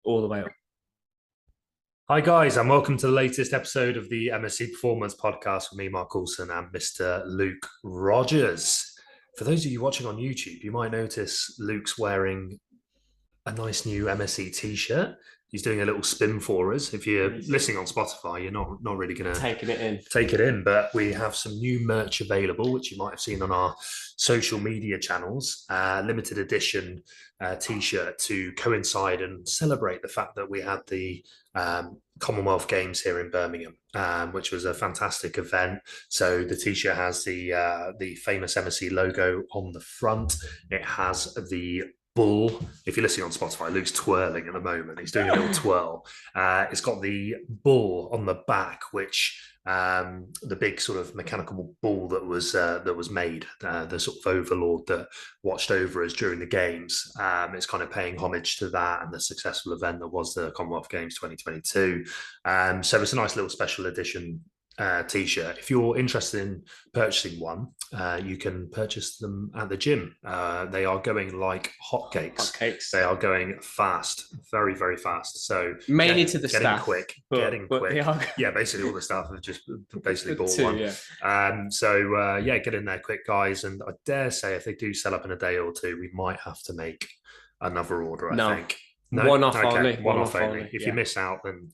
all the way up. Hi, guys, and welcome to the latest episode of the MSC Performance Podcast with me, Mark Coulson, and Mr. Luke Rogers. For those of you watching on YouTube, you might notice Luke's wearing a nice new MSC t-shirt. He's doing a little spin for us. If you're listening on Spotify, you're not really going to take it in, but we have some new merch available, which you might have seen on our social media channels. Limited edition t-shirt to coincide and celebrate the fact that we had the Commonwealth Games here in Birmingham, which was a fantastic event. So the t-shirt has the famous MSC logo on the front. It has the bull. If you're listening on Spotify, Luke's twirling at the moment. He's doing a little twirl. It's got the bull on the back, which the big sort of mechanical bull that was made, the sort of overlord that watched over us during the games. It's kind of paying homage to that and the successful event that was the Commonwealth Games 2022. So it's a nice little special edition t-shirt. If you're interested in purchasing one, you can purchase them at the gym. They are going like hotcakes. They are going fast, very, very fast. So mainly to the staff, getting quick. Yeah, basically all the staff have just basically bought one. Yeah. Get in there quick, guys. And I dare say, if they do sell up in a day or two, we might have to make another order. I think. No? One-off only. One-off only. If you miss out, then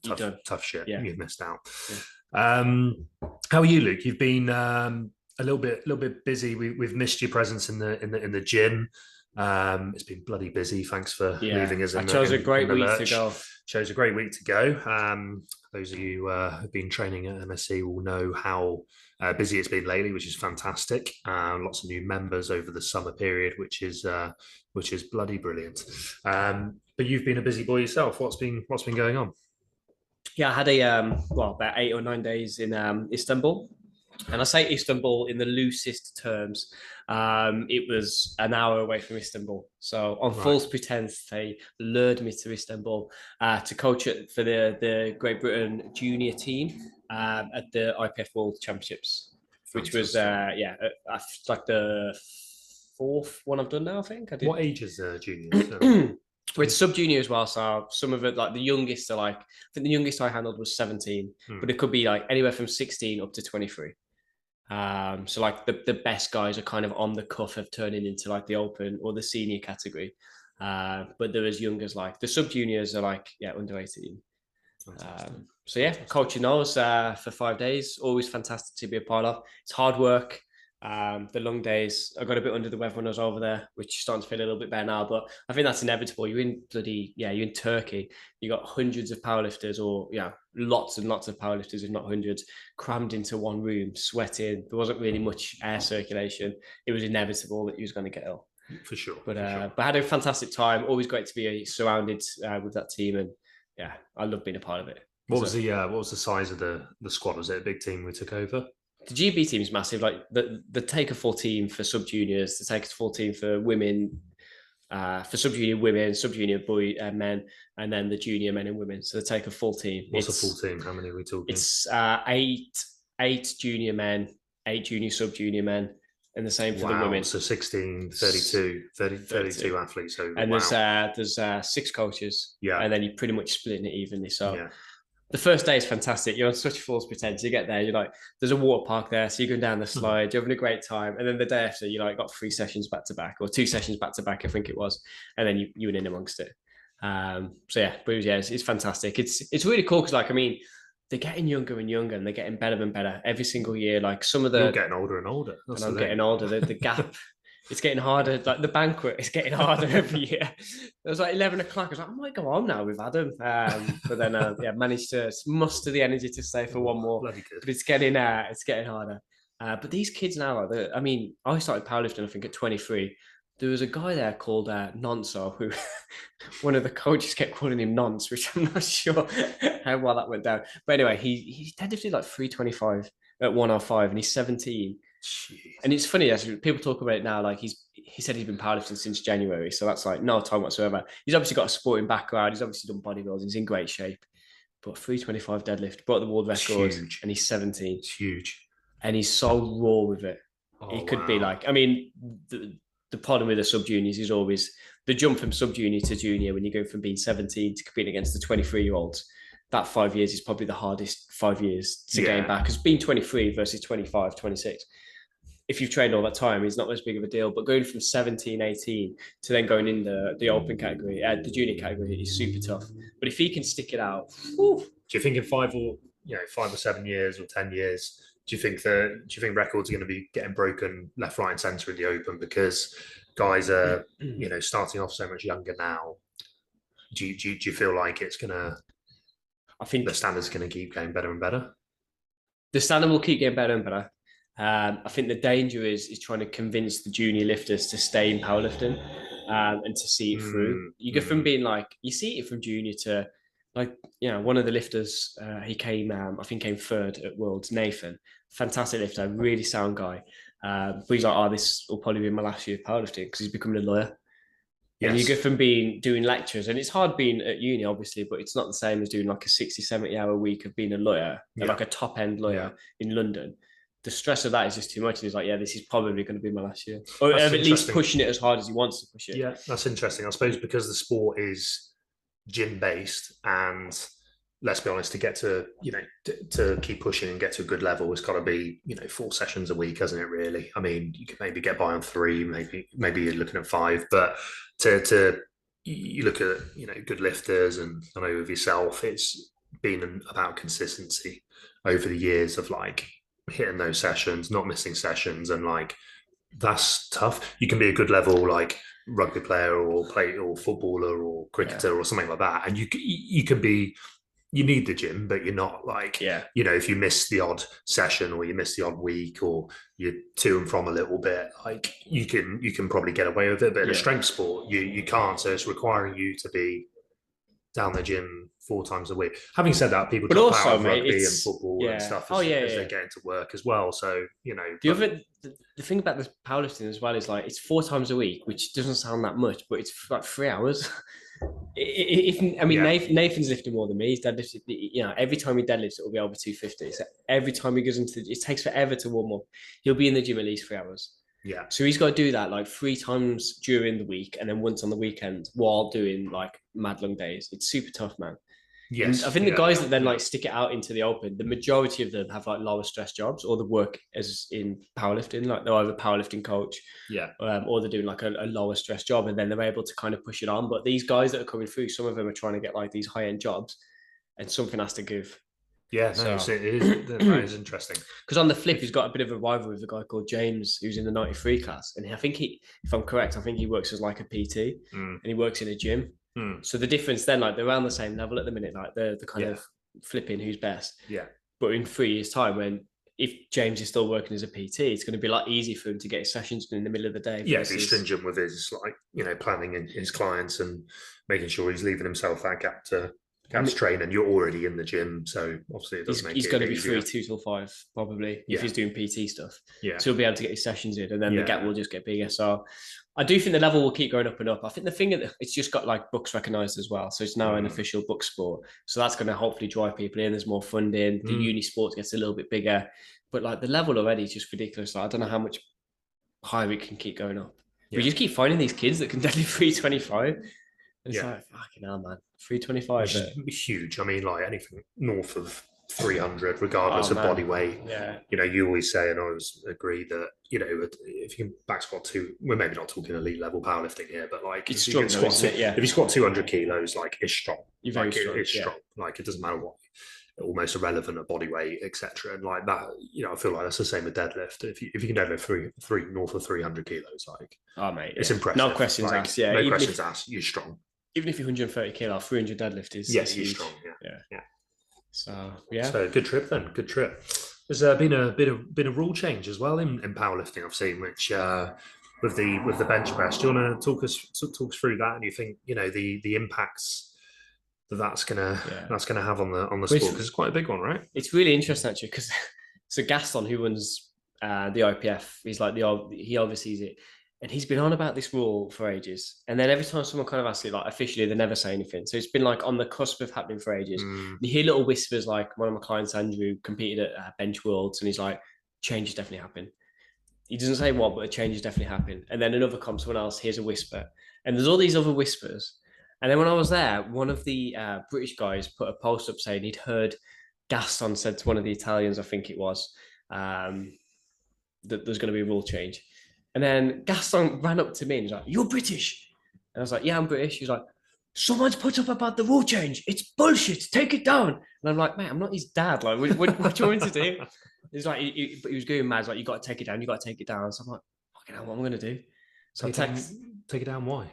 tough shit. Yeah. You've missed out. Yeah. How are you, Luke? You've been a little bit busy. We've missed your presence in the gym. It's been bloody busy. Thanks for leaving us. Chose a great week to go. Chose a great week to go. Those of you who've been training at MSC will know how busy it's been lately, which is fantastic. Lots of new members over the summer period, which is bloody brilliant. But you've been a busy boy yourself. What's been going on? Yeah, I had about 8 or 9 days in Istanbul. And I say Istanbul in the loosest terms. It was an hour away from Istanbul. So on false pretense, they lured me to Istanbul to coach for the Great Britain junior team at the IPF World Championships, which was, like the fourth one I've done now, I think. What age is juniors? With sub-junior as well, so some of it, like the youngest are I think the youngest I handled was 17, but it could be like anywhere from 16 up to 23. So like the best guys are kind of on the cuff of turning into like the open or the senior category. But they're as young as like the sub-juniors are like, under 18. Coaching those for 5 days, always fantastic to be a part of. It's hard work. The long days, I got a bit under the weather when I was over there, which is starting to feel a little bit better now, but I think that's inevitable. You're in Turkey, you got hundreds of powerlifters, or lots and lots of powerlifters, if not hundreds, crammed into one room, sweating. There wasn't really much air circulation. It was inevitable that you was going to get ill. For sure. But I had a fantastic time. Always great to be surrounded with that team, and I love being a part of it. What was the size of the squad? Was it a big team we took over? The GB team is massive. Like the take a full team for sub juniors, the take a full team for women, for sub junior women, sub junior men, and then the junior men and women. So they take a full team. What's a full team? How many are we talking? It's eight junior men, 8 junior sub junior men, and the same for the women. So 16, 32 athletes. So, and there's 6 coaches. Yeah, and then you're pretty much splitting it evenly. So. Yeah. The first day is fantastic. You're on such false pretense. You get there, you're like, there's a water park there, so you're going down the slide, you're having a great time. And then the day after, you got 3 sessions back to back, or 2 sessions back to back, I think it was. And then you went in amongst it. It's fantastic. It's really cool because, they're getting younger and younger, and they're getting better and better every single year. Like some of the you're getting older and older. And I'm getting older. The gap. It's getting harder. Like the banquet is getting harder every year. It was like 11 o'clock. I was like, I might go home now with Adam. But then, managed to muster the energy to stay for one more. Bloody good. But it's getting harder. But these kids now, I started powerlifting, I think, at 23. There was a guy there called Nonso, who one of the coaches kept calling him Nonce, which I'm not sure how well that went down. But anyway, he deadlifted like 325 at 105, and he's 17. Jeez. And it's funny, as people talk about it now, like he said he's been powerlifting since January, so that's like no time whatsoever. He's obviously got a sporting background, he's obviously done bodybuilding, he's in great shape, but 325 deadlift, broke the world record, and he's 17. It's huge. And he's so raw with it. He could be like, the problem with the sub juniors is always the jump from sub junior to junior when you go from being 17 to competing against the 23-year-olds, that 5 years is probably the hardest 5 years to gain back. Because being 23 versus 25, 26, if you've trained all that time, it's not as big of a deal. But going from 17, 18 to then going in the open category, the junior category is super tough. But if he can stick it out, do you think in 5 or 7 years or 10 years, do you think records are going to be getting broken left, right, and centre in the open because guys are starting off so much younger now? Do you feel like it's gonna? I think the standard's going to keep getting better and better. The standard will keep getting better and better. I think the danger is trying to convince the junior lifters to stay in powerlifting and to see it through. You go from being like, you see it from junior to like, one of the lifters, he came, I think came third at Worlds, Nathan, fantastic lifter, really sound guy. But he's like, this will probably be my last year of powerlifting because he's becoming a lawyer. Yes. And you go from doing lectures, and it's hard being at uni, obviously, but it's not the same as doing like a 60, 70-hour week of being a lawyer, like a top-end lawyer in London. The stress of that is just too much. And he's like, this is probably going to be my last year. Or at least pushing it as hard as he wants to push it. Yeah, that's interesting. I suppose because the sport is gym-based, and let's be honest, to get to, to keep pushing and get to a good level, it's got to be, 4 sessions a week, hasn't it, really? I mean, you could maybe get by on 3, maybe you're looking at 5, but you look at, good lifters, and I know with yourself, it's been about consistency over the years of like hitting those sessions, not missing sessions, and like that's tough. You can be a good level like rugby player or footballer or cricketer or something like that, and you can be, you need the gym, but you're not like, if you miss the odd session or you miss the odd week or you're to and from a little bit, like you can probably get away with it. But in a strength sport, you can't. So it's requiring you to be down the gym 4 times a week. Having said that, people drop out of rugby and football and stuff as they get into work as well. So, the thing about the powerlifting as well is like it's 4 times a week, which doesn't sound that much, but it's like 3 hours. Nathan's lifting more than me. He's deadlifted, every time he deadlifts, it will be over 250. So every time he goes into it takes forever to warm up. He'll be in the gym at least 3 hours. Yeah. So he's got to do that like 3 times during the week and then once on the weekend while doing like mad long days. It's super tough, man. Yes. And I think the guys that then like stick it out into the open, the majority of them have like lower stress jobs or the work as in powerlifting, like they're either a powerlifting coach, or they're doing like a lower stress job, and then they're able to kind of push it on. But these guys that are coming through, some of them are trying to get like these high end jobs, and something has to give. Yeah, no, so it is. That is interesting. Because on the flip, he's got a bit of a rival with a guy called James, who's in the 93 class, and I think if I'm correct, I think he works as like a PT, and he works in a gym. So the difference then, like they're around the same level at the minute, like they're the kind of flipping who's best. Yeah. But in 3 years' time, if James is still working as a PT, it's going to be a lot easier for him to get his sessions in the middle of the day. Yeah, be stringent with his planning and his clients and making sure he's leaving himself that gap to train, and you're already in the gym, so obviously it does make it easier. He's going to be free 2 till 5 probably if he's doing PT stuff. Yeah, so he'll be able to get his sessions in, and then the gap will just get bigger. So I do think the level will keep going up and up. I think the thing that it's just got like books recognized as well, so it's now an official book sport. So that's going to hopefully drive people in. There's more funding. The uni sports gets a little bit bigger, but like the level already is just ridiculous. Like, I don't know how much higher it can keep going up. We just keep finding these kids that can deadlift 325. It's like, fucking hell, man. 325. It's huge. I mean, like anything north of 300, regardless of body weight. Yeah. You always say, and I always agree that, if you can back squat 2, we're maybe not talking elite level powerlifting here, but like it's strong, if you squat 200 kilos, like it's strong. You're very strong. It's strong. Like it doesn't matter what, almost irrelevant at body weight, etc. And like that, I feel like that's the same with deadlift. If you can deadlift three north of 300 kilos, like it's impressive. No questions asked. Yeah, no questions asked. You're strong. Even if you're 130 kilo, 300 deadlift is you're strong. Yeah. So good trip then. Good trip. There's been a rule change as well in powerlifting I've seen, which with the bench press. Do you want to talk us through that? And you think the impacts that's gonna have on the sport, because it's quite a big one, right? It's really interesting actually, because so Gaston, who runs the IPF, he's like he oversees it. And he's been on about this rule for ages. And then every time someone kind of asks it, like officially, they never say anything. So it's been like on the cusp of happening for ages. You hear little whispers, like one of my clients, Andrew, competed at Bench Worlds, and he's like, change is definitely happening. He doesn't say what, but a change is definitely happening. And then another comp, someone else hears a whisper. And there's all these other whispers. And then when I was there, one of the British guys put a post up saying he'd heard Gaston said to one of the Italians, I think it was, that there's going to be a rule change. And then Gaston ran up to me and he's like, "You're British." And I was like, "Yeah, I'm British." He's like, "Someone's put up about the rule change. It's bullshit. Take it down." And I'm like, "Mate, I'm not his dad. Like, what do you want me to do?" He's like, he was going mad. He's like, "You got to take it down. You got to take it down." So I'm like, "Fucking hell, what am I going to do?" So Take it down. Why?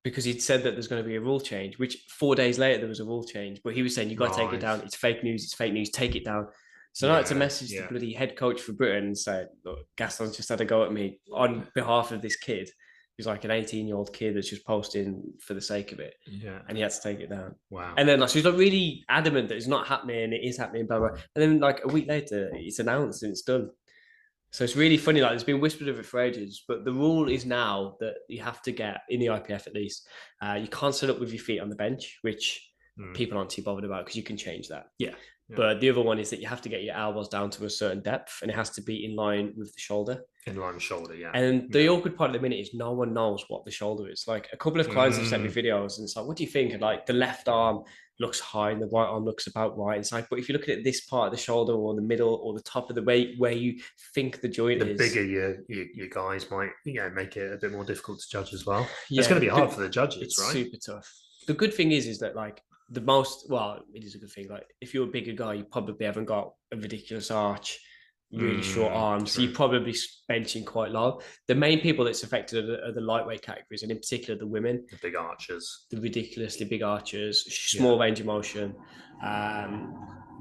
Because he'd said that there's going to be a rule change, which 4 days later there was a rule change. But he was saying, "You got to take it down. It's fake news. It's fake news. Take it down." So now it's a message to the bloody head coach for Britain and said, "Look, Gaston's just had a go at me on behalf of this kid. He's like an 18-year-old kid that's just posting for the sake of it." Yeah. And he had to take it down. Wow. And then like, so he's like really adamant that it's not happening, it is happening, blah, blah. And then like a week later, it's announced and it's done. So it's really funny, like there's been whispered of it for ages, but the rule is now that you have to get, in the IPF at least, you can't sit up with your feet on the bench, which people aren't too bothered about because you can change that. Yeah. But the other one is that you have to get your elbows down to a certain depth and it has to be in line with the shoulder. In line with shoulder, yeah. And the awkward part of the minute is no one knows what the shoulder is. Like a couple of clients have sent me videos and it's like, "What do you think?" And like the left arm looks high and the right arm looks about right. It's like, but if you look at this part of the shoulder or the middle or the top of the way where you think the joint is, the bigger your guys might make it a bit more difficult to judge as well. It's going to be hard for the judges, it's right? Super tough. The good thing is that like it is a good thing. Like if you're a bigger guy, you probably haven't got a ridiculous arch, really short arms. So you're probably benching quite low. The main people that's affected are the lightweight categories, and in particular the women. The big archers. The ridiculously big archers, small range of motion.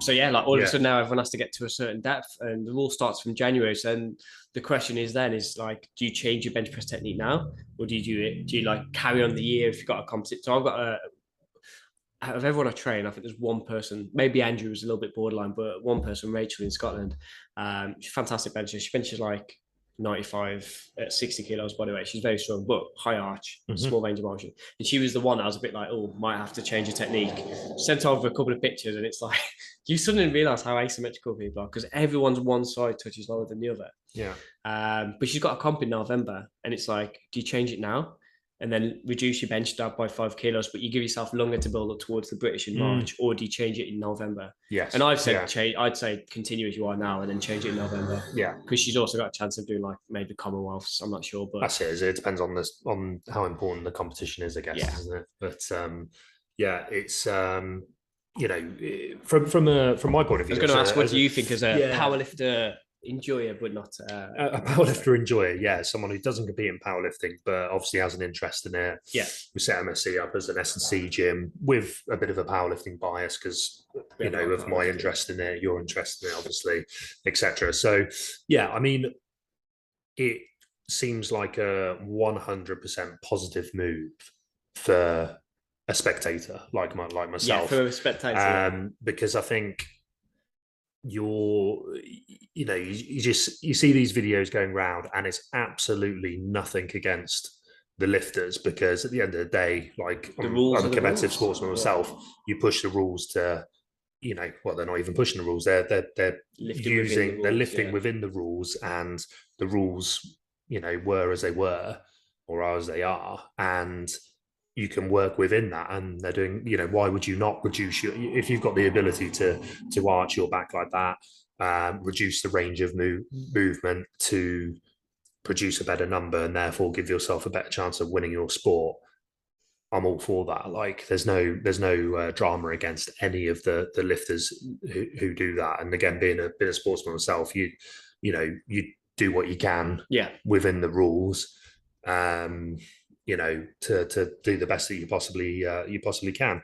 So yeah, like all of a sudden now everyone has to get to a certain depth and the rule starts from January. So then the question is like, do you change your bench press technique now? Or do you like carry on the year if you've got a composite? So I've got out of everyone I train, I think there's one person, maybe Andrew was a little bit borderline, but one person, Rachel in Scotland, she's a fantastic bencher. She benches like 95 at 60 kilos body weight. She's very strong, but high arch, small range of motion. And she was the one that I was a bit like, "Oh, might have to change your technique." Sent over a couple of pictures and it's like, you suddenly realize how asymmetrical people are because everyone's one side touches lower than the other. Yeah. But she's got a comp in November and it's like, do you change it now? And then reduce your bench down by 5 kilos, but you give yourself longer to build up towards the British in March, or do you change it in November? Yes. And I've said, I'd say continue as you are now and then change it in November. Yeah. Because she's also got a chance of doing like maybe Commonwealths. I'm not sure, but that's it. It depends on how important the competition is, I guess, isn't it? But it's from my point of view. I was going to ask, what do you think as a powerlifter? Enjoyer, but not a powerlifter enjoyer. Someone who doesn't compete in powerlifting, but obviously has an interest in it. We set MSC up as an S&C gym with a bit of a powerlifting bias because of my interest in it, your interest in it, obviously, etc. So I mean, it seems like a 100% positive move for a spectator like myself. For a spectator, because I think you see these videos going around and it's absolutely nothing against the lifters because at the end of the day, like I'm a competitive sportsman myself, you push the rules to they're not even pushing the rules, they're lifting within the rules, and the rules were as they were or are as they are, and you can work within that, and they're doing, why would you not reduce if you've got the ability to arch your back like that, reduce the range of movement to produce a better number and therefore give yourself a better chance of winning your sport. I'm all for that. Like there's no drama against any of the lifters who do that. And again, being a sportsman myself, you do what you can within the rules. To do the best that you possibly can.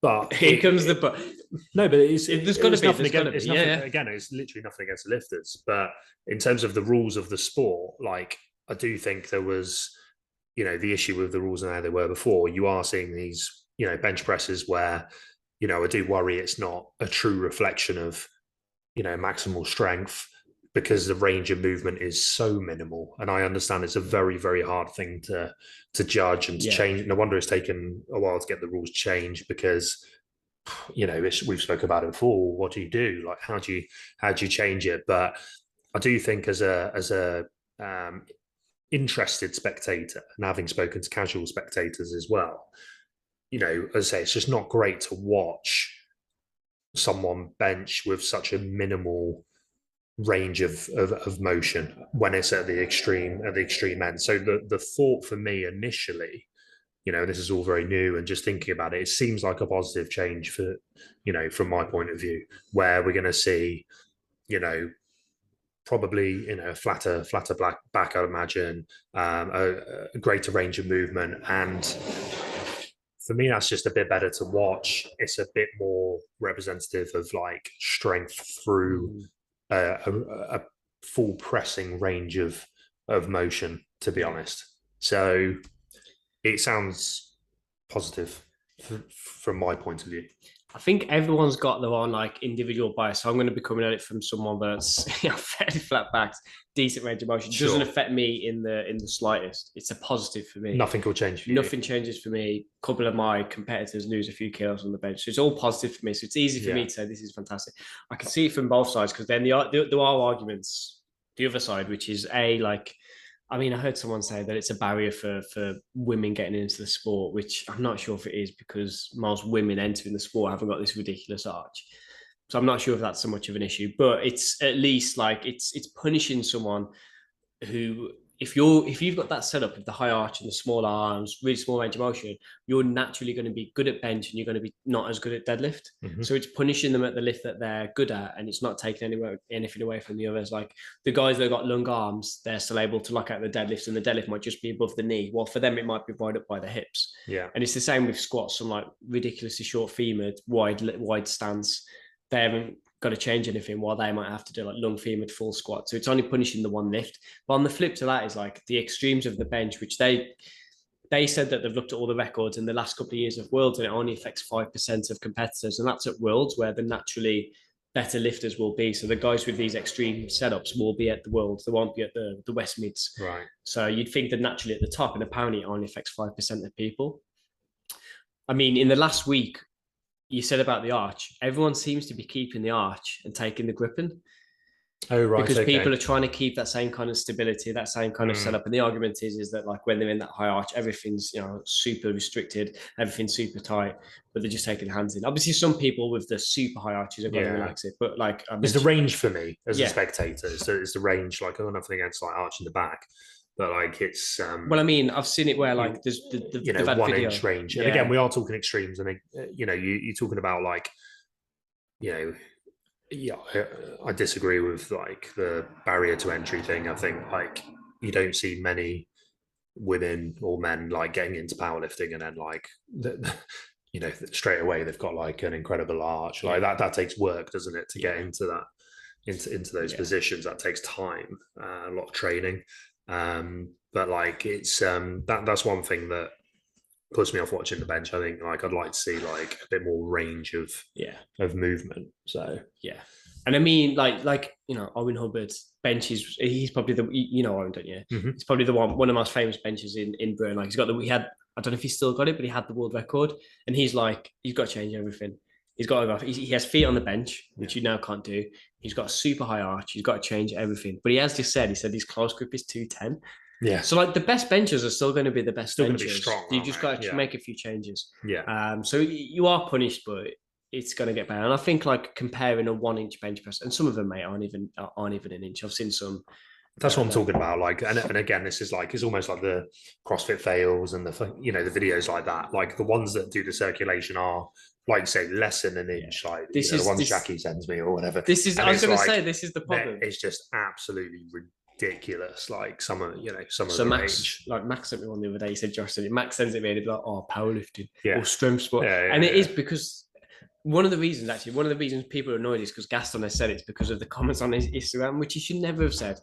But here comes the but. No, but there's got to be nothing against. Again, it's literally nothing against the lifters. But in terms of the rules of the sport, like I do think there was, the issue with the rules and how they were before. You are seeing these, bench presses where, I do worry it's not a true reflection of, maximal strength, because the range of movement is so minimal. And I understand it's a very, very hard thing to judge and to change. No wonder it's taken a while to get the rules changed because, we've spoken about it before. What do you do? Like, how do you change it? But I do think as a interested spectator, and having spoken to casual spectators as well, as I say, it's just not great to watch someone bench with such a minimal range of motion when it's at the extreme end. So the thought for me initially, this is all very new, and just thinking about it, it seems like a positive change for, from my point of view, where we're going to see, probably a flatter back, I'd imagine, a greater range of movement, and for me that's just a bit better to watch. It's a bit more representative of like strength through a full pressing range of motion, to be honest. So it sounds positive from my point of view. I think everyone's got their own like individual bias. So I'm going to be coming at it from someone that's fairly flat backed, decent range of motion. Sure. Doesn't affect me in the slightest. It's a positive for me. Nothing will change for you. Nothing changes for me. A couple of my competitors lose a few kilos on the bench, so it's all positive for me. So it's easy for me to say this is fantastic. I can see it from both sides, because then there are arguments the other side, which is I heard someone say that it's a barrier for women getting into the sport, which I'm not sure if it is, because most women entering the sport haven't got this ridiculous arch. So I'm not sure if that's so much of an issue, but it's at least like it's punishing someone who, if you've got that setup of the high arch and the small arms, really small range of motion, you're naturally going to be good at bench and you're going to be not as good at deadlift. Mm-hmm. So it's punishing them at the lift that they're good at, and it's not taking anything away from the others. Like the guys that have got long arms, they're still able to lock out the deadlifts, and the deadlift might just be above the knee. Well, for them, it might be right up by the hips. Yeah. And it's the same with squats. Some like ridiculously short femur, wide stance, they haven't got to change anything, while they might have to do like long femored full squat. So it's only punishing the one lift. But on the flip to that is like the extremes of the bench, which they said that they've looked at all the records in the last couple of years of Worlds, and it only affects 5% of competitors. And that's at Worlds, where the naturally better lifters will be. So the guys with these extreme setups will be at the Worlds. They won't be at the West Mids. Right. So you'd think that naturally at the top, and apparently it only affects 5% of people. I mean, in the last week, you said about the arch, everyone seems to be keeping the arch and taking the gripping. Oh, right. Because people are trying to keep that same kind of stability, that same kind of setup. And the argument is that like when they're in that high arch, everything's, super restricted, everything's super tight, but they're just taking the hands in. Obviously, some people with the super high arches are going to relax it, but like it's the range for me as a spectator. So it's the range. Like I don't have nothing against like arch in the back, but like it's well, I mean, I've seen it where like there's the 1 inch range, and again, we are talking extremes, and you're talking about like I disagree with like the barrier to entry thing. I think like you don't see many women or men like getting into powerlifting and then like straight away they've got like an incredible arch. Like that takes work, doesn't it, to get into that into those positions. That takes time, a lot of training. But like it's that's one thing that puts me off watching the bench. I think like I'd like to see like a bit more range of movement. So and I mean like Owen Hubbard's benches, he's probably the Owen, don't you? Mm-hmm. It's probably the one of the most famous benches in Britain. Like I don't know if he's still got it, but he had the world record, and he's got to change everything. He has feet on the bench, which you now can't do. He's got a super high arch. He's got to change everything. But he has just said, his close grip is 210. Yeah. So like the best benchers are still going to be the best. Still benchers. Going to be strong. You just got to make a few changes. Yeah. So you are punished, but it's going to get better. And I think like comparing a 1 inch bench press, and some of them mate aren't even an inch. I've seen some. That's what I'm talking about. Like, and again, this is like, it's almost like the CrossFit fails and the videos like that. Like the ones that do the circulation are, like say, less than an inch. Like this is the ones Jackie sends me or whatever. This is, I was going to say, this is the problem. It's just absolutely ridiculous. Like some of Max, like Max sent me one the other day. He said, Josh said it. Max sends it me and he'd be like, oh, powerlifting or strength sport. And it is because one of the reasons people are annoyed is because Gaston has said it's because of the comments on his Instagram, which he should never have said.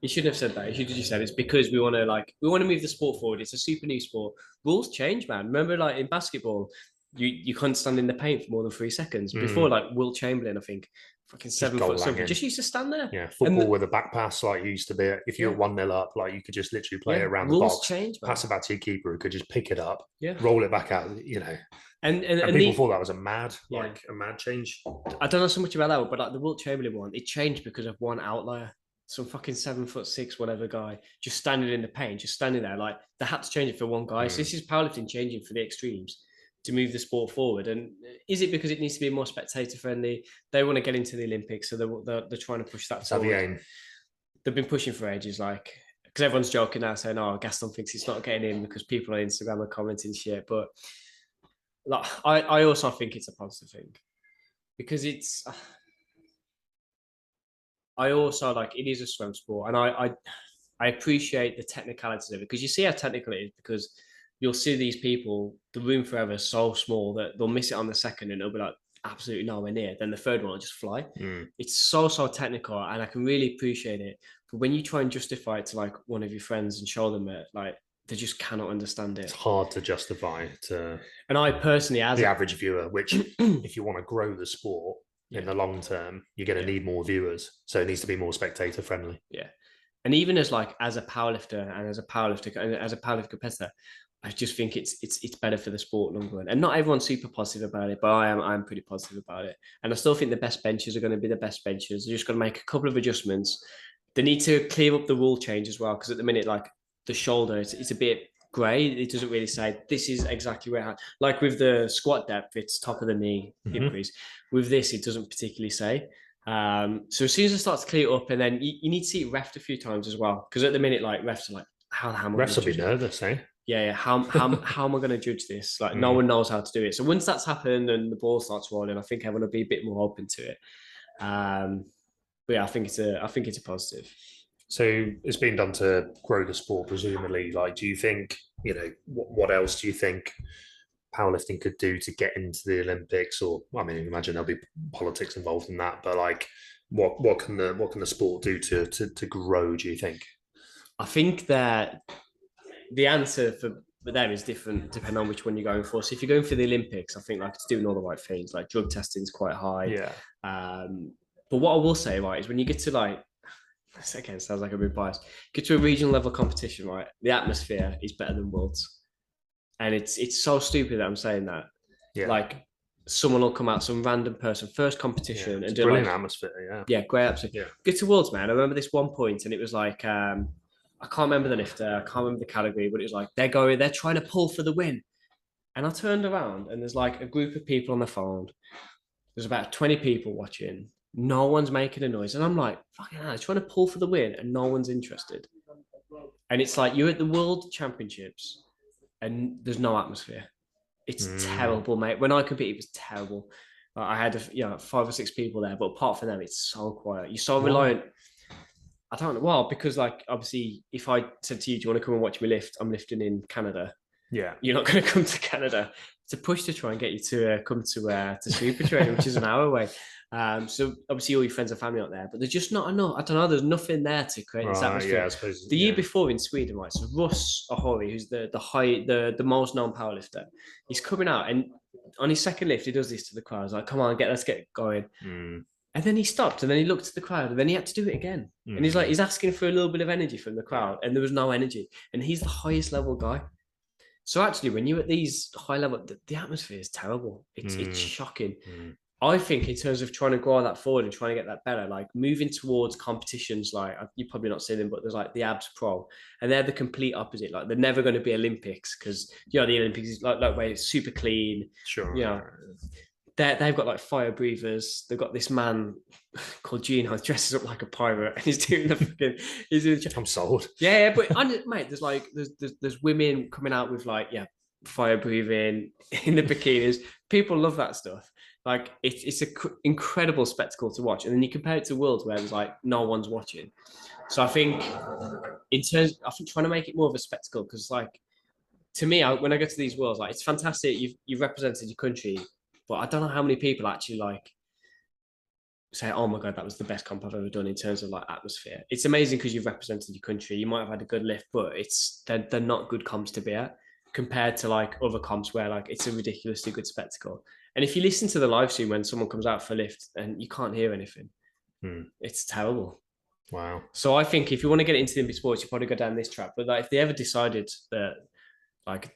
He shouldn't have said that. He should have just said it's because we want to move the sport forward. It's a super new sport. Rules change, man. Remember, like in basketball, you couldn't stand in the paint for more than 3 seconds. Before, like Will Chamberlain, I think, fucking 7 foot something, just used to stand there. Yeah, football with a back pass, like used to be. If you were 1-0 up, like you could just literally play it around the box. Change, pass it back to your keeper, who could just pick it up, roll it back out. And people thought that was a mad change. I don't know so much about that one, but like the Will Chamberlain one, it changed because of one outlier. some fucking 7'6", whatever guy, just standing in the paint, just standing there. Like they had to change it for one guy. So this is powerlifting changing for the extremes to move the sport forward. And is it because it needs to be more spectator friendly? They want to get into the Olympics, so they're trying to push that forward. They've been pushing for ages, like, because everyone's joking now saying, "Oh, Gaston thinks it's not getting in because people on Instagram are commenting shit." But like, I also think it's a positive thing because it's. I also like it is a swim sport, and I appreciate the technicalities of it because you see how technical it is. Because you'll see these people, the room forever is so small that they'll miss it on the second, and it'll be like absolutely nowhere near. Then the third one will just fly. It's so technical, and I can really appreciate it. But when you try and justify it to like one of your friends and show them it, like they just cannot understand it. It's hard to justify to. And I personally, as the average viewer, which if you want to grow the sport in the long term, you're going to need more viewers. So it needs to be more spectator friendly. Yeah. And even as a powerlifter and as a powerlifter competitor, I just think it's better for the sport long run. And not everyone's super positive about it, but I'm pretty positive about it. And I still think the best benches are going to be the best benches. They're just going to make a couple of adjustments. They need to clear up the rule change as well, because at the minute, like the shoulder, it's a bit grey. It doesn't really say this is exactly where it like with the squat depth, it's top of the knee increase. With this, it doesn't particularly say. So as soon as it starts to clear up, and then you need to see it refed a few times as well, because at the minute, like refs are like, how am I refs will be nervous, eh? Yeah. How am I going to judge this? Like no one knows how to do it. So once that's happened and the ball starts rolling, I think everyone will be a bit more open to it. But yeah, I think it's a positive. So it's been done to grow the sport, presumably. Like, do you think, what else do you think powerlifting could do to get into the Olympics? Or, I mean, imagine there'll be politics involved in that, but like, what can the sport do to grow, do you think? I think that the answer for them is different depending on which one you're going for. So if you're going for the Olympics, I think like it's doing all the right things. Like drug testing is quite high. Yeah. But what I will say, right, is when you get to like, again, sounds like a bit biased, get to a regional level competition, right, the atmosphere is better than worlds. And it's so stupid that I'm saying that. Yeah. Like someone will come out, some random person, first competition, and do brilliant like, atmosphere. Yeah, great atmosphere. Yeah. Get to worlds, man. I remember this one point, and it was like, I can't remember the lifter, I can't remember the category, but it was like they're trying to pull for the win. And I turned around, and there's like a group of people on the phone. There's about 20 people watching. No one's making a noise. And I'm like, fucking hell, trying to pull for the win, and no one's interested. And it's like you're at the World Championships, and there's no atmosphere. It's terrible, mate. When I competed, it was terrible. I had 5 or 6 people there, but apart from them, it's so quiet. You're so reliant. I don't know. Well, because like obviously, if I said to you, "Do you want to come and watch me lift?" I'm lifting in Canada. Yeah, you're not going to come to Canada. It's a push to try and get you to come to Super Training, which is an hour away. So obviously all your friends and family out there, but there's just not enough. I don't know. There's nothing there to create this atmosphere. Yeah, I suppose, the year before in Sweden, right? So Russ Ahori, who's the most known powerlifter, he's coming out, and on his second lift, he does this to the crowd. He's like, "Come on, let's get going." And then he stopped, and then he looked at the crowd, and then he had to do it again. And he's asking for a little bit of energy from the crowd, and there was no energy. And he's the highest level guy. So actually, when you're at these high level, the atmosphere is terrible. It's shocking. I think in terms of trying to grow that forward and trying to get that better, like moving towards competitions, like you've probably not seen them, but there's like the Abs Pro, and they're the complete opposite. Like they're never going to be Olympics because the Olympics is like where it's super clean. Sure. They've got like fire breathers. They've got this man called Gino dresses up like a pirate, and he's doing the fucking. I'm sold. Yeah, but mate, there's women coming out with like fire breathing in the bikinis. People love that stuff. Like it's an incredible spectacle to watch, and then you compare it to Worlds where there's like no one's watching. So I think trying to make it more of a spectacle, because like to me, when I go to these Worlds, like it's fantastic. You've represented your country. But I don't know how many people actually like say, "Oh my God, that was the best comp I've ever done" in terms of like atmosphere. It's amazing because you've represented your country. You might have had a good lift, but they're not good comps to be at compared to like other comps where like it's a ridiculously good spectacle. And if you listen to the live stream when someone comes out for a lift and you can't hear anything, it's terrible. Wow. So I think if you want to get into the Olympic sports, you probably go down this track. But like if they ever decided that like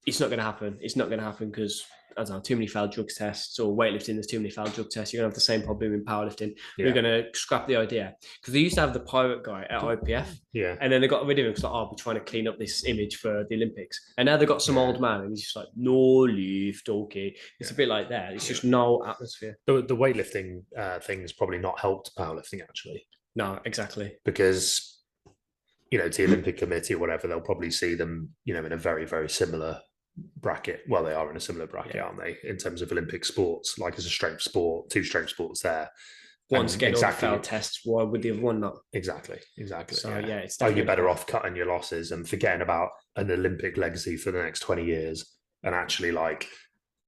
it's not going to happen, because I don't know, too many failed drug tests, or weightlifting, there's too many failed drug tests. You're gonna have the same problem in powerlifting. Yeah. We're gonna scrap the idea, because they used to have the pirate guy at IPF, Yeah. and then they got rid of him because like, oh, we're trying to clean up this image for the Olympics, and now they've got some old man, and he's just like, no lift, okay. It's a bit like that. It's just no atmosphere. The weightlifting thing has probably not helped powerlifting actually. No, exactly. Because to the Olympic Committee or whatever, they'll probably see them, in a very, very similar bracket. Well, they are in a similar bracket, aren't they, in terms of Olympic sports? Like, it's a strength sport, 2 strength sports there. One's getting all the failed tests, why would the other one not? Exactly. So it's you're better off cutting your losses and forgetting about an Olympic legacy for the next 20 years and actually like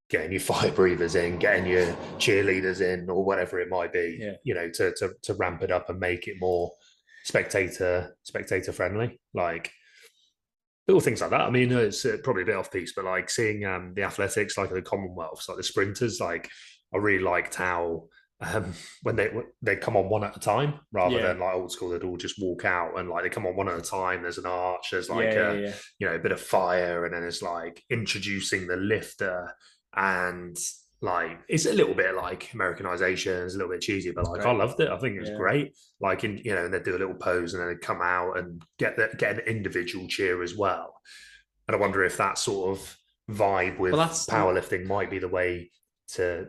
getting your fire breathers in, getting your cheerleaders in, or whatever it might be, to ramp it up and make it more spectator friendly, like little things like that. I mean, it's probably a bit off piece, but like seeing the athletics, like the Commonwealths, like the sprinters, like I really liked how when they come on one at a time rather than like old school, they'd all just walk out, and like they come on one at a time. There's an arch, there's like a bit of fire, and then it's like introducing the lifter, and like it's a little bit like Americanization, it's a little bit cheesy, but like I loved it. I think it was great. Like and they do a little pose and then they come out and get an individual cheer as well. And I wonder if that sort of vibe with powerlifting might be the way to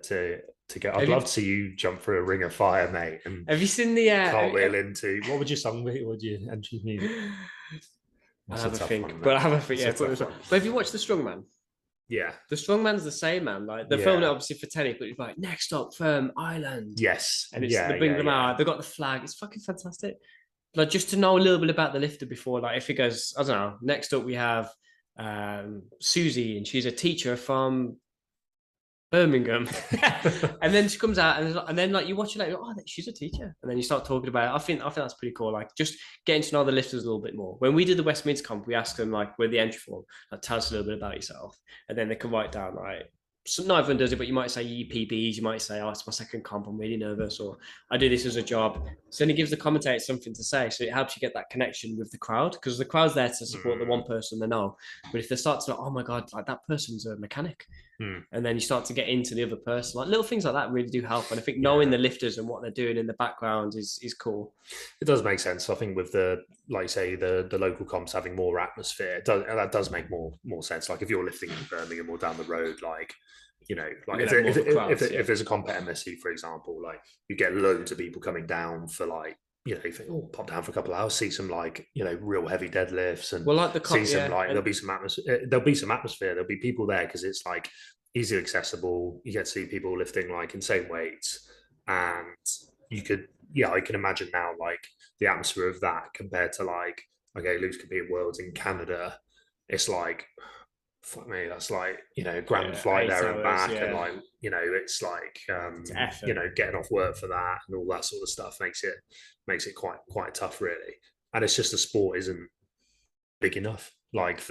get. I'd love to see you jump through a ring of fire, mate. And have you seen the cartwheel into what would your song be? What would your entry be? I have a think. But have you watched The Strongman? Yeah, The Strongman's the same, man. Like they're filming it obviously for telly, but it's like next up, Firm Island. Yes, and it's they bring them out. They got the flag. It's fucking fantastic. Like just to know a little bit about the lifter before, like if it goes, I don't know. Next up, we have Susie, and she's a teacher from Birmingham, and then she comes out, and then like you watch it, like, oh, she's a teacher, and then you start talking about it. I think that's pretty cool. Like just getting to know the lifters a little bit more. When we did the Westminster comp, we asked them like, with the entry form, like, tell us a little bit about yourself, and then they can write down like. So not everyone does it, but you might say PBs, you might say, oh, it's my second comp, I'm really nervous, or I do this as a job. So then it gives the commentator something to say. So it helps you get that connection with the crowd, because the crowd's there to support the one person they know. But if they start to, oh my God, like that person's a mechanic. And then you start to get into the other person, like little things like that really do help. And I think knowing the lifters and what they're doing in the background is cool. It does make sense. I think with the, like you say, the local comps having more atmosphere, that does make more sense. Like if you're lifting in Birmingham or down the road, like, like if there's a comp at MSC, for example, like you get loads of people coming down for like, you think, oh, pop down for a couple of hours, see some like, real heavy deadlifts, and like the see some like there'll be some atmosphere. There'll be people there because it's like easy accessible. You get to see people lifting like insane weights, and you could, I can imagine now like the atmosphere of that compared to like, okay, Luke's competing worlds in Canada. It's like, fuck me, that's like, grand flight there and back, and like, it's like, getting off work for that and all that sort of stuff makes it quite tough, really. And it's just the sport isn't big enough, like if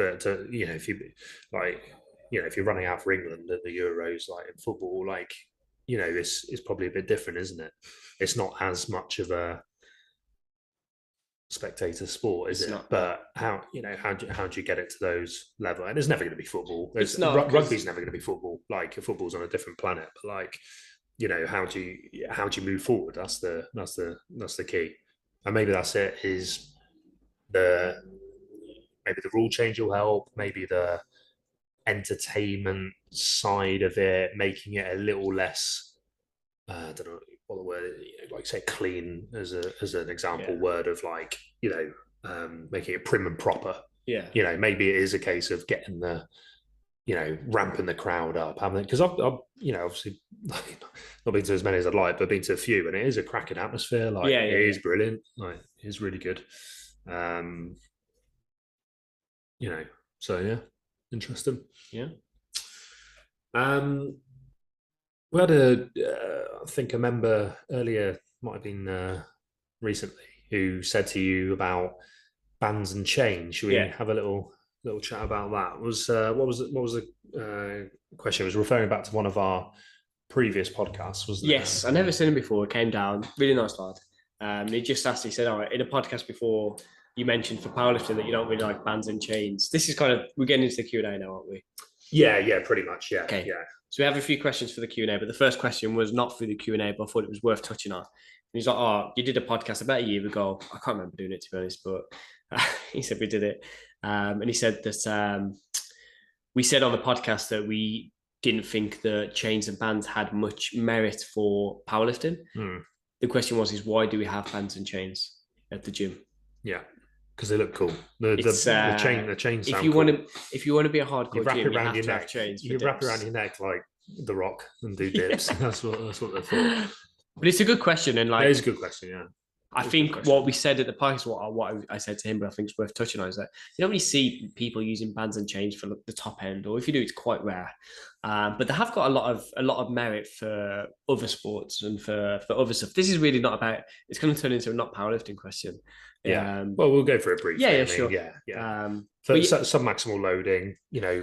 you're running out for England at the Euros, like in football, like, it's probably a bit different, isn't it? It's not as much of a spectator sport, is it? Not. But how do you get it to those level? And it's never going to be football. Rugby's never going to be football. Like football's on a different planet. But like, how do you move forward? That's the key. And maybe that's it. Is maybe the rule change will help. Maybe the entertainment side of it, making it a little less. I don't know what the word is, like say clean as an example word of like, making it prim and proper. Yeah. Maybe it is a case of getting the, ramping the crowd up, because I've obviously not been to as many as I'd like, but been to a few, and it is a cracking atmosphere. Like it is brilliant. Like it's really good. So yeah, interesting. Yeah. We had I think a member earlier, might have been recently, who said to you about bands and chains. Should we have a little chat about that? What was the question? It was referring back to one of our previous podcasts, wasn't it? Yes, I never seen him before. He came down, really nice lad. He just asked. He said, "All right, in a podcast before, you mentioned for powerlifting that you don't really like bands and chains." This is kind of, we're getting into the Q&A now, aren't we? Yeah, pretty much. Yeah, Okay. yeah. So we have a few questions for the Q&A, but the first question was not through the Q&A, but I thought it was worth touching on. And he's like, oh, you did a podcast about a year ago. I can't remember doing it, to be honest, but he said we did it. And he said that we said on the podcast that we didn't think that chains and bands had much merit for powerlifting. The question is why do we have bands and chains at the gym? Yeah, because they look cool. The chains if sound you cool. if you want to be a hardcore gym, you have to have chains. You wrap it around your neck like The Rock and do dips. that's what they're for. But it's a good question, and like it is a good question. Yeah, I think what we said at the podcast, what I said to him, but I think it's worth touching on, is that you don't really see people using bands and chains for the top end, or if you do, it's quite rare. But they have got a lot of merit for other sports and for other stuff. This is really not about. It's going to turn into a not powerlifting question. Yeah. Well, we'll go for it briefly. Yeah, sure. Yeah. For some maximal loading,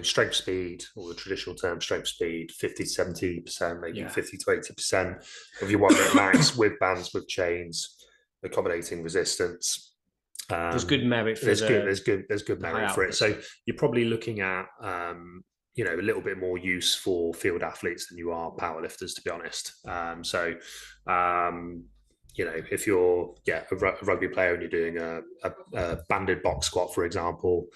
strength speed, or the traditional term strength speed, 50 to 70%, maybe 50 to 80% of your 1 minute max with bands, with chains, accommodating resistance. There's good merit for there's good merit for it. So you're probably looking at a little bit more use for field athletes than you are powerlifters, to be honest. If you're a rugby player and you're doing a banded box squat, for example,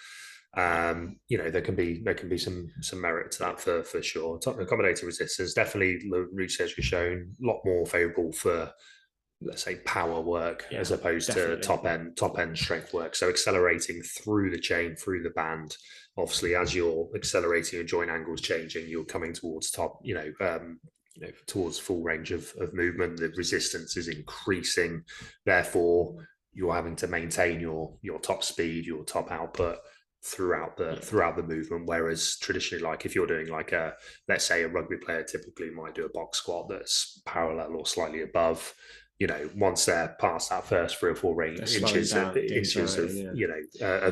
there can be some merit to that for sure. Accommodating resistance, definitely the research has shown a lot more favorable for, let's say, power work as opposed to top end strength work. So accelerating through the chain, through the band. Obviously, as you're accelerating, your joint angles changing, you're coming towards towards full range of movement. The resistance is increasing, therefore you're having to maintain your top speed, your top output throughout the movement. Whereas traditionally, like if you're doing let's say a rugby player typically might do a box squat that's parallel or slightly above, once they're past that first 3 or 4 inches of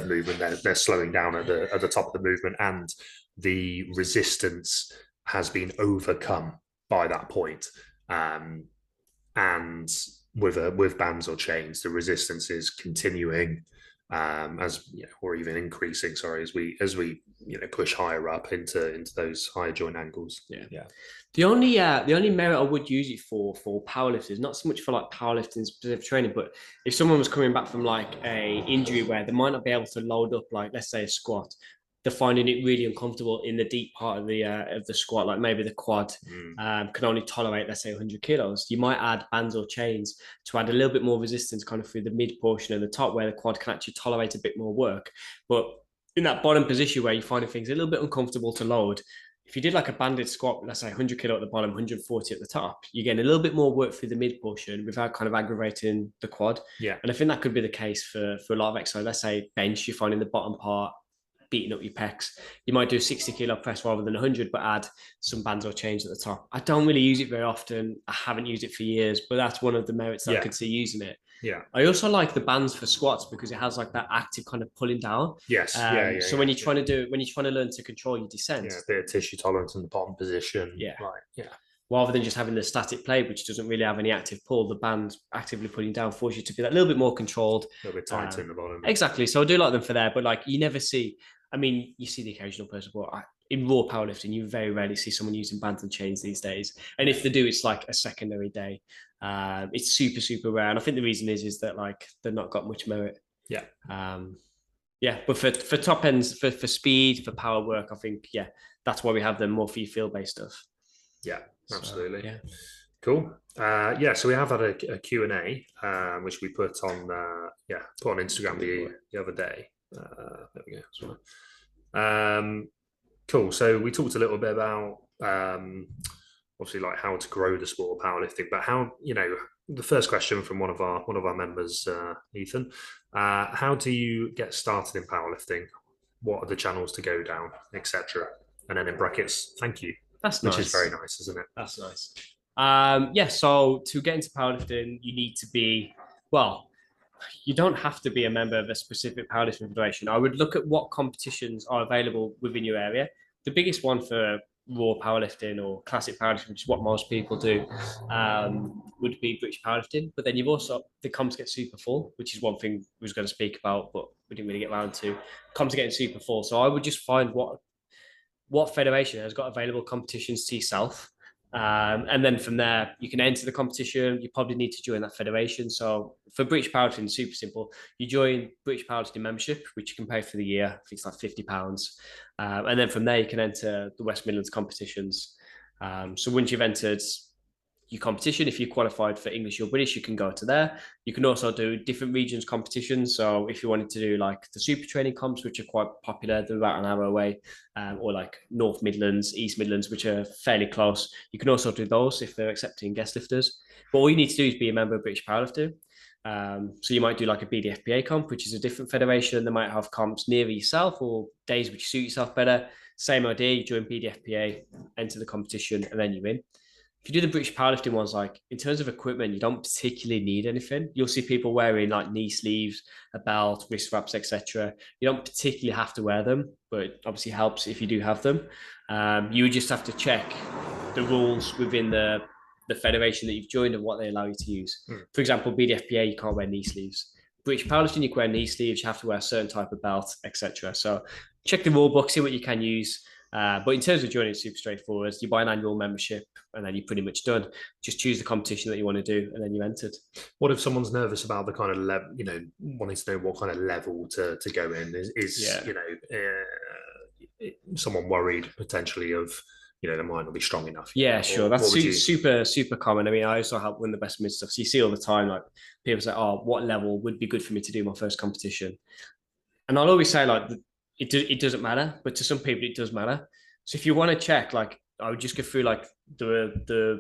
movement, they're slowing down at the top of the movement, and the resistance has been overcome by that point. And with bands or chains, the resistance is continuing or even increasing. Sorry, as we push higher up into those higher joint angles. Yeah. The only merit I would use it for powerlifters, not so much for like powerlifting specific training, but if someone was coming back from like a injury where they might not be able to load up, like let's say a squat, they're finding it really uncomfortable in the deep part of the squat, like maybe the quad can only tolerate, let's say, 100 kilos. You might add bands or chains to add a little bit more resistance kind of through the mid portion of the top, where the quad can actually tolerate a bit more work. But in that bottom position where you're finding things a little bit uncomfortable to load, if you did like a banded squat, let's say 100 kilo at the bottom, 140 at the top, you're getting a little bit more work through the mid portion without kind of aggravating the quad. Yeah. And I think that could be the case for a lot of exercise. Let's say bench, you're finding the bottom part beating up your pecs. You might do a 60 kilo press rather than 100, but add some bands or chains at the top. I don't really use it very often. I haven't used it for years, but that's one of the merits that I could see using it. Yeah. I also like the bands for squats because it has like that active kind of pulling down. Yes. So when you're trying to learn to control your descent, a bit of tissue tolerance in the bottom position. Yeah. Right. Yeah. Rather than just having the static plate, which doesn't really have any active pull, the band actively pulling down forces you to be that little bit more controlled. A little bit tighter in the bottom. Exactly. So I do like them for there, but like you never see, you see the occasional person, but in raw powerlifting, you very rarely see someone using bands and chains these days. And if they do, it's like a secondary day. It's super, super rare. And I think the reason is that like they've not got much merit. Yeah. But for top ends, for speed, for power work, I think, that's why we have them more for your field-based stuff. Yeah, absolutely. So, Cool. So we have had a Q&A, which we put on Instagram the other day. There we go. Cool. So we talked a little bit about obviously like how to grow the sport of powerlifting, but how, the first question from one of our members, Ethan, how do you get started in powerlifting? What are the channels to go down, etc.? And then in brackets, thank you. That's nice. Which is very nice, isn't it? That's nice. So to get into powerlifting, you need to be, you don't have to be a member of a specific powerlifting federation. I would look at what competitions are available within your area. The biggest one for raw powerlifting or classic powerlifting, which is what most people do, would be British powerlifting. But then you've also, the comps get super full, which is one thing we was going to speak about, but we didn't really get around to. Comps are getting super full. So I would just find what what federation has got available competitions to yourself. And then from there, you can enter the competition. You probably need to join that federation. So for British Powerlifting, it's super simple. You join British Powerlifting membership, which you can pay for the year. I think it's like £50. And then from there, you can enter the West Midlands competitions. So once you've entered your competition, if you qualified for English or British, you can go to there. You can also do different regions competitions. So if you wanted to do like the super training comps, which are quite popular, they're about an hour away, or like North Midlands, East Midlands, which are fairly close. You can also do those if they're accepting guest lifters. But all you need to do is be a member of British Powerlifting. So you might do like a BDFPA comp, which is a different federation. They might have comps near yourself or days which suit yourself better. Same idea, you join BDFPA, enter the competition, and then you win. If you do the British powerlifting ones, like in terms of equipment, you don't particularly need anything. You'll see people wearing like knee sleeves, a belt, wrist wraps, etc. You don't particularly have to wear them, but it obviously helps if you do have them. You would just have to check the rules within the federation that you've joined and what they allow you to use. For example, BDFPA, you can't wear knee sleeves. British powerlifting, you can wear knee sleeves, you have to wear a certain type of belt, etc. So check the rule book, see what you can use. But in terms of joining, it's super straightforward. You buy an annual membership and then you're pretty much done. Just choose the competition that you want to do and then you entered. What if someone's nervous about the kind of level, wanting to know what kind of level to go in? Someone worried potentially of, they might not be strong enough. Yeah, sure. That's super, super common. I mean, I also help win the best mid stuff. So you see all the time, like people say, oh, what level would be good for me to do my first competition? And I'll always say like, it doesn't matter, but to some people it does matter. So if you want to check, like I would just go through like the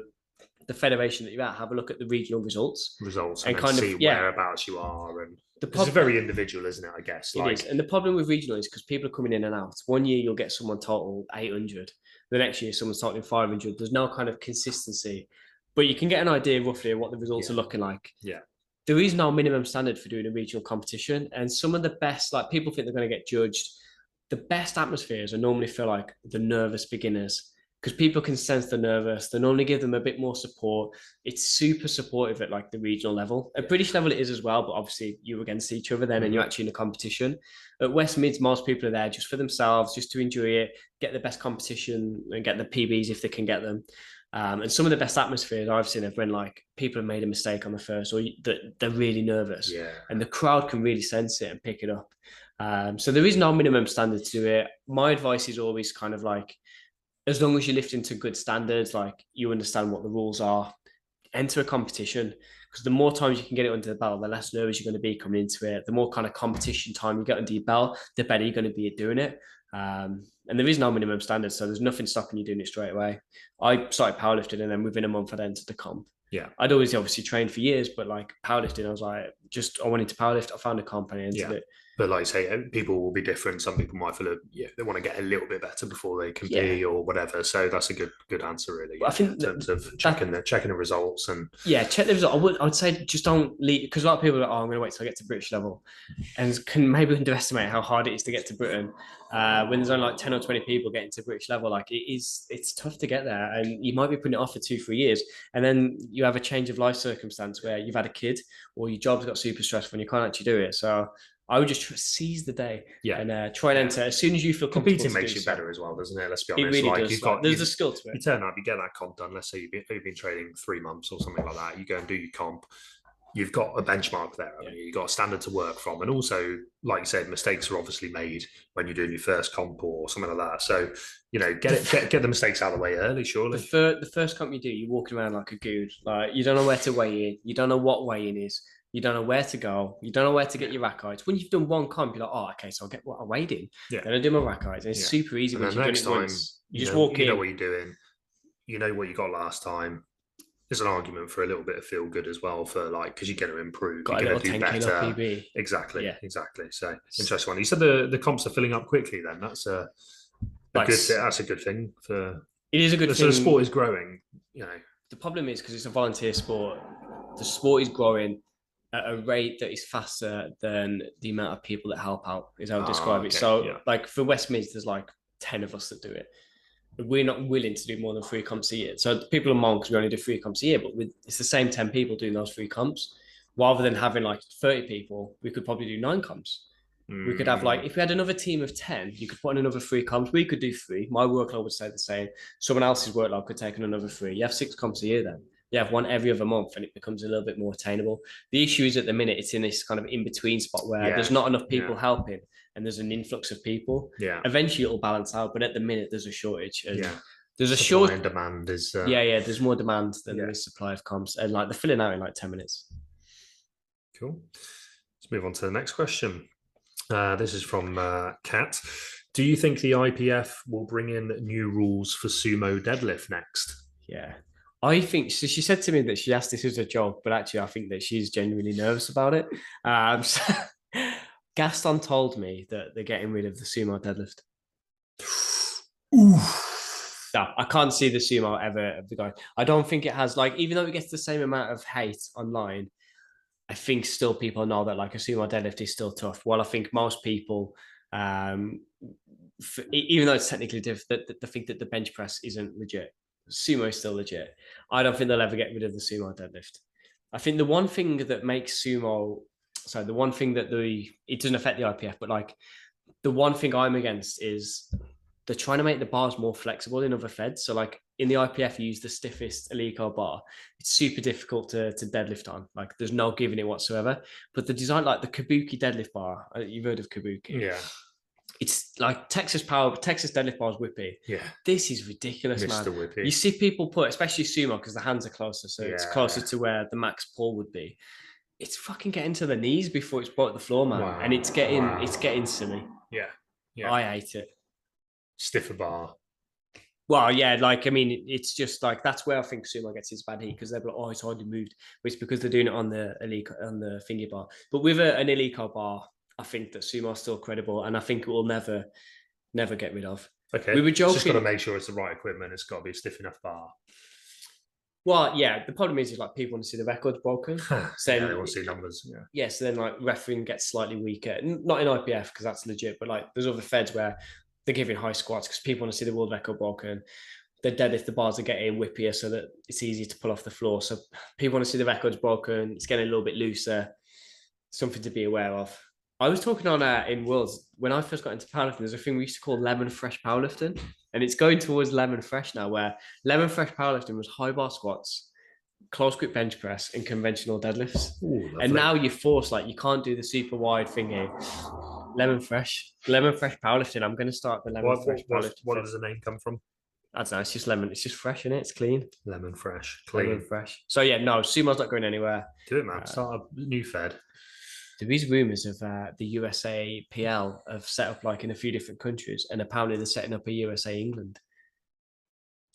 federation that you're at, have a look at the regional results, and kind of see whereabouts you are. And it's very individual, isn't it? I guess it is. And the problem with regional is because people are coming in and out. One year you'll get someone total 800, the next year someone's totaling 500. There's no kind of consistency, but you can get an idea roughly of what the results are looking like. Yeah. There is no minimum standard for doing a regional competition, and some of the best, like people think they're going to get judged. The best atmospheres are normally for like the nervous beginners because people can sense they're nervous. They normally give them a bit more support. It's super supportive at like the regional level. At British level, it is as well, but obviously you're against each other then and you're actually in a competition. At West Mids, most people are there just for themselves, just to enjoy it, get the best competition and get the PBs if they can get them. And some of the best atmospheres I've seen have been like people have made a mistake on the first or they're really nervous and the crowd can really sense it and pick it up. So there is no minimum standard to it. My advice is always kind of like, as long as you're lifting to good standards, like you understand what the rules are, enter a competition because the more times you can get it under the belt, the less nervous you're going to be coming into it. The more kind of competition time you get under your belt, the better you're going to be at doing it. And there is no minimum standard, so there's nothing stopping you doing it straight away. I started powerlifting and then within a month I entered the comp. Yeah, I'd always obviously trained for years, but like powerlifting, I was like, I wanted to powerlift. I found a comp and I entered it. But like I say, people will be different. Some people might feel they want to get a little bit better before they compete or whatever. So that's a good answer, really. I think in terms of checking the results and check the results. I would say just don't leave because a lot of people are like, oh, I'm going to wait till I get to British level, and can maybe underestimate how hard it is to get to Britain when there's only like 10 or 20 people getting to British level. Like it's tough to get there, and you might be putting it off for 2-3 years, and then you have a change of life circumstance where you've had a kid or your job's got super stressful and you can't actually do it. So I would just seize the day and try and enter as soon as you feel comfortable. Competing makes you better as well, doesn't it? Let's be honest. It really does. There's a skill to it. You turn up, you get that comp done. Let's say you've been training 3 months or something like that. You go and do your comp. You've got a benchmark there. You've got a standard to work from. And also, like you said, mistakes are obviously made when you're doing your first comp or something like that. So, get the mistakes out of the way early, surely. The first comp you do, you're walking around like a goon. Like you don't know where to weigh in. You don't know what weigh-in is. You don't know where to go. You don't know where to get your rack heights. When you've done one comp, you're like, oh, okay, so I'll get what I weighed in. Then I do my rack heights. And it's super easy. And when the next time, you just walk in. You know what you're doing. You know what you got last time. There's an argument for a little bit of feel good as well for like, because you're going to improve. Got you're going to do better. PB. Exactly. So interesting one. You said the comps are filling up quickly then. That's a good thing for. It is a good thing. So the sport is growing, The problem is because it's a volunteer sport, the sport is growing at a rate that is faster than the amount of people that help out, is how I describe it. So like for West Mids, there's like 10 of us that do it. We're not willing to do more than 3 comps a year. So people are moan because we only do 3 comps a year, but it's the same 10 people doing those 3 comps. Rather than having like 30 people, we could probably do 9 comps. We could have like, if we had another team of 10, you could put in another 3 comps. We could do 3. My workload would stay the same. Someone else's workload could take on another 3. You have 6 comps a year then. You have one every other month and it becomes a little bit more attainable. The issue is at the minute, it's in this kind of in-between spot where there's not enough people helping and there's an influx of people. Yeah. Eventually it'll balance out, but at the minute there's a shortage. And there's a supply and demand is... there's more demand than there is supply of comps. And like they're filling out in like 10 minutes. Cool. Let's move on to the next question. This is from Kat. Do you think the IPF will bring in new rules for sumo deadlift next? Yeah. I think so. She said to me that she asked this as a joke, but actually, I think that she's genuinely nervous about it. So Gaston told me that they're getting rid of the sumo deadlift. Oof. No, I can't see the sumo ever of the guy. I don't think it has, like, even though it gets the same amount of hate online, I think still people know that like a sumo deadlift is still tough. Well, I think most people, even though it's technically different, they think that the bench press isn't legit. Sumo is still legit. I don't think they'll ever get rid of the sumo deadlift. I think the one thing that makes sumo, so the one thing that it doesn't affect the IPF, but like the one thing I'm against is they're trying to make the bars more flexible in other feds. So like in the IPF, you use the stiffest Alico bar. It's super difficult to deadlift on. Like there's no giving it whatsoever. But the design, like the Kabuki deadlift bar, you've heard of Kabuki. Yeah. It's like Texas deadlift bars whippy. Yeah. This is ridiculous, Mr. man. Whippy. You see people put, especially sumo, because the hands are closer. So it's closer to where the max pull would be. It's fucking getting to the knees before it's brought to the floor, man. Wow. And it's getting silly. Yeah. I hate it. Stiffer bar. Well, yeah, like, I mean, it's just like, that's where I think sumo gets its bad heat, because they're like, oh, it's hardly moved. But it's because they're doing it on the finger bar. But with an Alico bar, I think that sumo is still credible, and I think it will never get rid of. Okay. We were joking. Just got to make sure it's the right equipment. It's got to be a stiff enough bar. Well, yeah, the problem is like people want to see the records broken. So they want to see numbers. Yeah, so then like refereeing gets slightly weaker. Not in IPF because that's legit, but like there's other feds where they're giving high squats because people want to see the world record broken. They're dead if the bars are getting whippier so that it's easier to pull off the floor. So people want to see the records broken. It's getting a little bit looser. Something to be aware of. I was talking on in Worlds when I first got into powerlifting. There's a thing we used to call lemon fresh powerlifting, and it's going towards lemon fresh now. Where lemon fresh powerlifting was high bar squats, close grip bench press, and conventional deadlifts. Ooh, and now you're forced, like you can't do the super wide thingy. Lemon fresh powerlifting. I'm going to start the lemon fresh powerlifting. What does the name come from? I don't know. It's just lemon. It's just fresh in it. It's clean. Lemon fresh, clean. Lemon fresh. So yeah, no, sumo's not going anywhere. Do it, man. Start a new fed. There is rumours of the USA PL have set up like in a few different countries, and apparently they're setting up a USA England.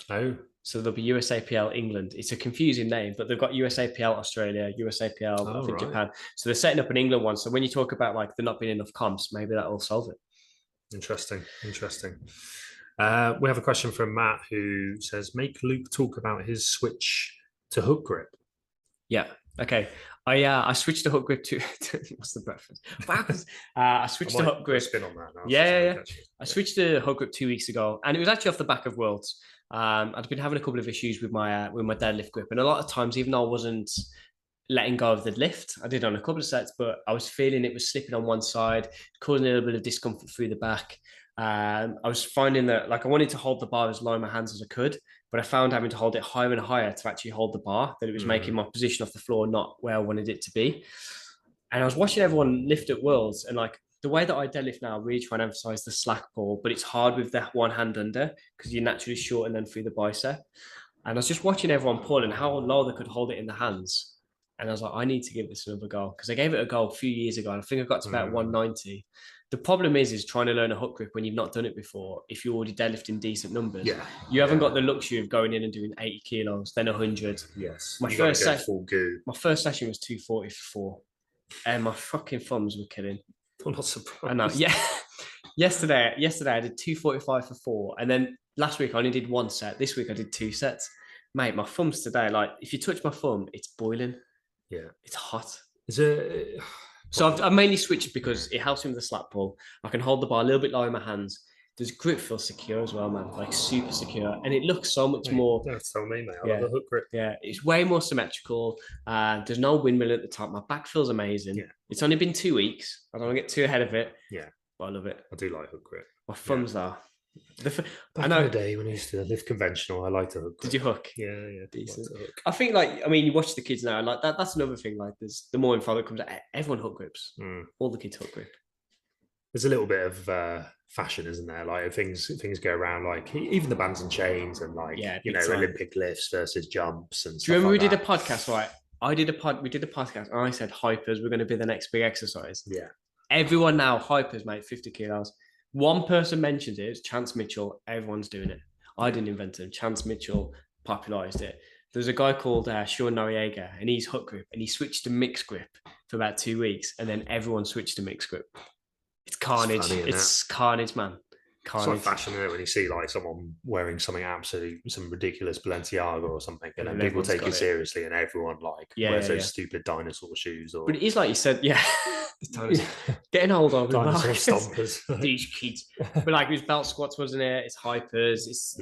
Oh. So there'll be USA PL England. It's a confusing name, but they've got USA PL Australia, USA PL I think Japan. So they're setting up an England one. So when you talk about like there not being enough comps, maybe that will solve it. Interesting. We have a question from Matt who says, make Luke talk about his switch to hook grip. Yeah. Okay. I switched to hook grip to what's the breakfast? I switched to hook grip. Spin on that now. Yeah. I switched to hook grip 2 weeks ago, and it was actually off the back of Worlds. I'd been having a couple of issues with my deadlift grip, and a lot of times, even though I wasn't letting go of the lift, I did on a couple of sets, but I was feeling it was slipping on one side, causing a little bit of discomfort through the back. I was finding that like I wanted to hold the bar as low in my hands as I could, but I found having to hold it higher and higher to actually hold the bar, that it was making my position off the floor not where I wanted it to be. And I was watching everyone lift at Worlds, and like the way that I deadlift now, I really try and emphasize the slack pull, but it's hard with that one hand under because you're naturally short and then through the bicep. And I was just watching everyone pull and how low they could hold it in the hands. And I was like, I need to give this another go, because I gave it a go a few years ago, and I think I got to about 190. The problem is trying to learn a hook grip when you've not done it before. If you're already deadlifting decent numbers, you haven't got the luxury of going in and doing 80 kilos, then 100. Yes. My first session was 240 for 4, and my fucking thumbs were killing. I'm not surprised. I know. Yeah. Yesterday I did 245 for 4, and then last week I only did 1 set. This week I did 2 sets. Mate, my thumbs today, like if you touch my thumb, it's boiling. Yeah. It's hot. So I've mainly switched because it helps me with the slack pull. I can hold the bar a little bit lower in my hands, Does grip feel secure as well, man? Like super secure, and it looks so much more. Don't have to tell me, mate. I Yeah, love a hook grip. yeah, it's way more symmetrical. There's no windmill at the top. My back feels amazing. Yeah. It's only been 2 weeks. I don't want to get too ahead of it. Yeah, but I love it. I do like hook grip. My thumbs are. Back in the day when I used to lift conventional, I liked a hook grip. Did you hook? Yeah. Decent. I think, like, I mean, you watch the kids now, like that's another thing. Like, there's the more info that comes out, everyone hook grips. All the kids hook grip. There's a little bit of fashion, isn't there? Like things go around, like even the bands and chains, and like Olympic lifts versus jumps and stuff. Do you remember like we did a podcast, right? We did a podcast, and I said hypers were going to be the next big exercise. Yeah. Everyone now hypers, mate, 50 kilos. One person mentioned it, it's Chance Mitchell. Everyone's doing it. I didn't invent it. Chance Mitchell popularized it. There's a guy called Sean Noriega, and he's hook grip, and he switched to mixed grip for about 2 weeks, and then everyone switched to mixed grip. It's carnage. It's carnage, man. Carnage. It's like fashion, isn't it? When you see like someone wearing something some ridiculous Balenciaga or something, and then people take it seriously, and everyone wears those stupid dinosaur shoes. But it is like you said, getting old of dinosaur stompers. These kids, but like it was belt squats, wasn't it? It's hypers. It's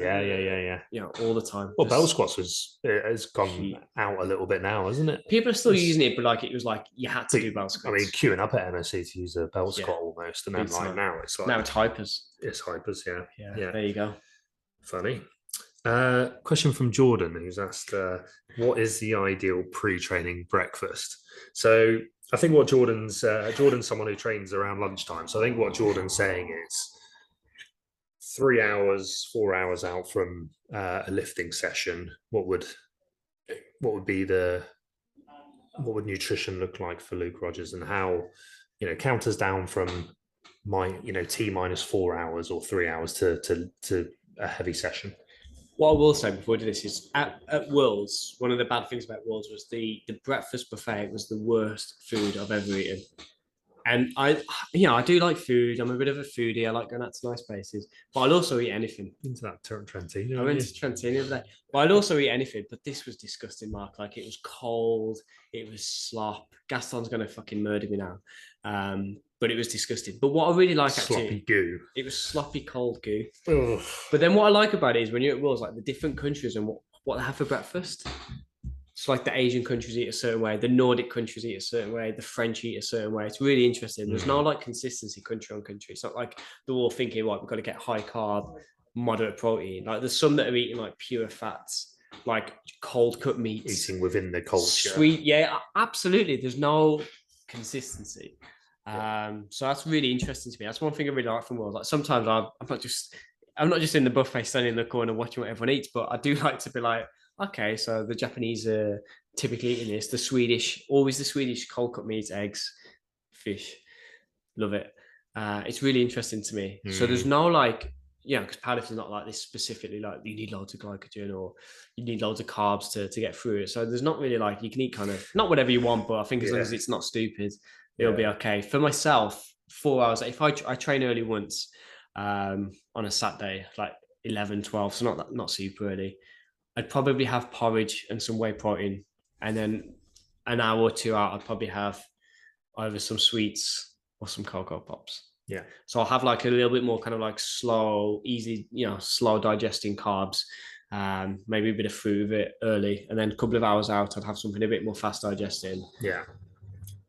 all the time. Well, belt squats has gone out a little bit now, hasn't it? People are still using it, but like it was like you had to do belt squats. I mean, queuing up at MSC to use a belt squat almost, and then now it's hypers. It's hypers, yeah. There you go. Funny. Question from Jordan, who's asked, what is the ideal pre-training breakfast? So I think what Jordan's someone who trains around lunchtime. So I think what Jordan's saying is 3 hours, 4 hours out from a lifting session, what would nutrition look like for Luke Rogers, and how, counters down from T minus 4 hours or 3 hours to a heavy session. What I will say before I do this is at Worlds, one of the bad things about Worlds was the breakfast buffet was the worst food I've ever eaten. And I do like food. I'm a bit of a foodie. I like going out to nice places, but I'll also eat anything. Into that Trentino. I went to Trentino the other day, but I'll also eat anything. But this was disgusting, Mark. Like, it was cold. It was slop. Gaston's going to fucking murder me now. But it was disgusting. But what I really like, sloppy goo. It was sloppy, cold goo. Ugh. But then what I like about it is when you're at Worlds, like the different countries and what they have for breakfast. It's like the Asian countries eat a certain way, the Nordic countries eat a certain way, the French eat a certain way. It's really interesting. There's no like consistency country on country. It's not like they're all thinking, right, we've got to get high carb, moderate protein. Like there's some that are eating like pure fats, like cold cut meats. Eating within the culture. Sweet, yeah, absolutely. There's no consistency. So that's really interesting to me. That's one thing I really like from Worlds. Like sometimes I'm not just in the buffet standing in the corner watching what everyone eats, but I do like to be like, okay, so the Japanese are typically eating this. The Swedish cold cut meats, eggs, fish. Love it. It's really interesting to me. So there's no like, because powerlifting is not like this specifically, like you need loads of glycogen or you need loads of carbs to get through it. So there's not really like, you can eat kind of, not whatever you want, but I think as long as it's not stupid, it'll be okay. For myself, 4 hours, if I train early once on a Saturday, like 11, 12, so not super early, I'd probably have porridge and some whey protein. And then an hour or 2 out, I'd probably have either some sweets or some Cocoa Pops. Yeah. So I'll have like a little bit more kind of like slow, easy, slow digesting carbs, maybe a bit of fruit with it early. And then a couple of hours out, I'd have something a bit more fast digesting. Yeah.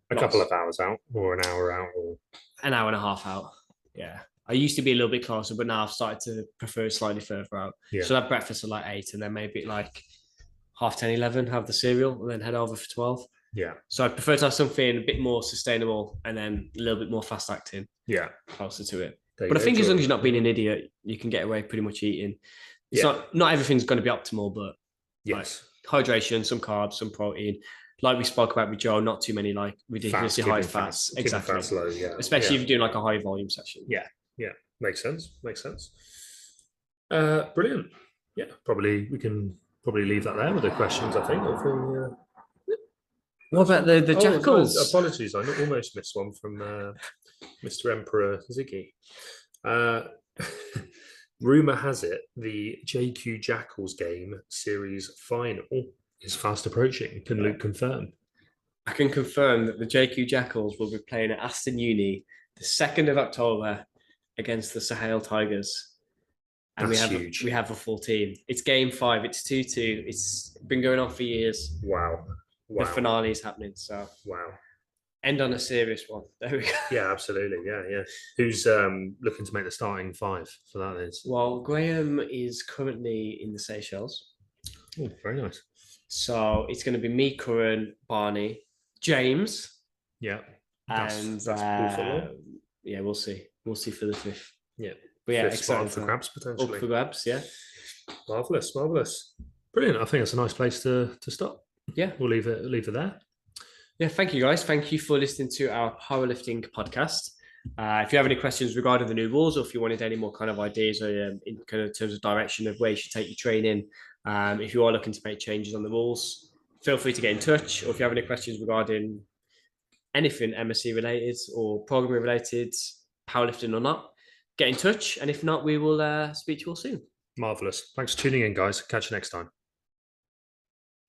A couple of hours out or an hour out or an hour and a half out. Yeah. I used to be a little bit closer, but now I've started to prefer slightly further out. Yeah. So that breakfast at like 8 and then maybe like 10:30, 11, have the cereal and then head over for 12. Yeah. So I prefer to have something a bit more sustainable and then a little bit more fast acting. Yeah. Closer to it. But I think as long as you're not being an idiot, you can get away pretty much eating. It's not everything's going to be optimal, but yes, like hydration, some carbs, some protein. Like we spoke about with Joe, not too many like ridiculously high fats. Exactly. Fats low, especially if you're doing like a high volume session. Yeah. Makes sense. Brilliant. Yeah, we can leave that there with the questions, I think. What about the jackals? Apologies, I almost missed one from Mr. Emperor Ziggy. Rumor has it the JQ Jackals game series final is fast approaching. Can Luke confirm? I can confirm that the JQ Jackals will be playing at Aston Uni the 2nd of October against the Sahel Tigers. And That's huge. we have a full team. It's game 5. It's 2-2. It's been going on for years. Wow. The finale is happening. So wow. End on a serious one. There we go. Yeah, absolutely. Yeah. Who's looking to make the starting 5 for that is? Well, Graham is currently in the Seychelles. Oh, very nice. So it's going to be me, Curran, Barney, James. Yeah. That's yeah, we'll see. We'll see for the 5th. Yeah. But yeah, exciting for grabs potentially. Up for grabs, yeah. Marvelous. Brilliant. I think that's a nice place to stop. Yeah. We'll leave it there. Yeah, thank you guys. Thank you for listening to our powerlifting podcast. If you have any questions regarding the new rules, or if you wanted any more kind of ideas or in kind of terms of direction of where you should take your training, if you are looking to make changes on the rules, feel free to get in touch. Or if you have any questions regarding anything MSC related or programming related, powerlifting or not, get in touch. And if not, we will speak to you all soon. Marvelous. Thanks for tuning in, guys. Catch you next time.